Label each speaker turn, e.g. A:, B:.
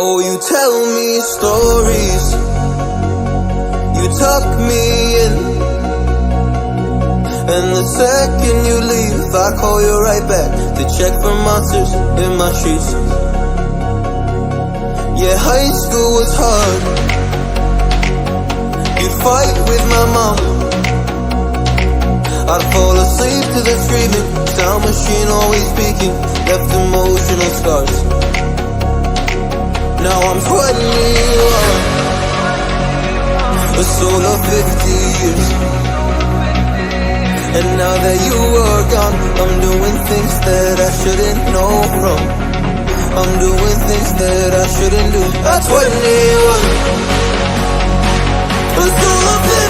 A: Oh, you tell me stories, you tuck me in, and the second you leave, I call you right back to check for monsters in my sheets. Yeah, high school was hard. You'd fight with my mom, I'd fall asleep to the screaming, sound machine always speaking, left emotional scars. Now I'm 21, a soul of 50 years. And now that you are gone, I'm doing things that I shouldn't know from. I'm doing things that I shouldn't do. At 21, a soul of 50 years.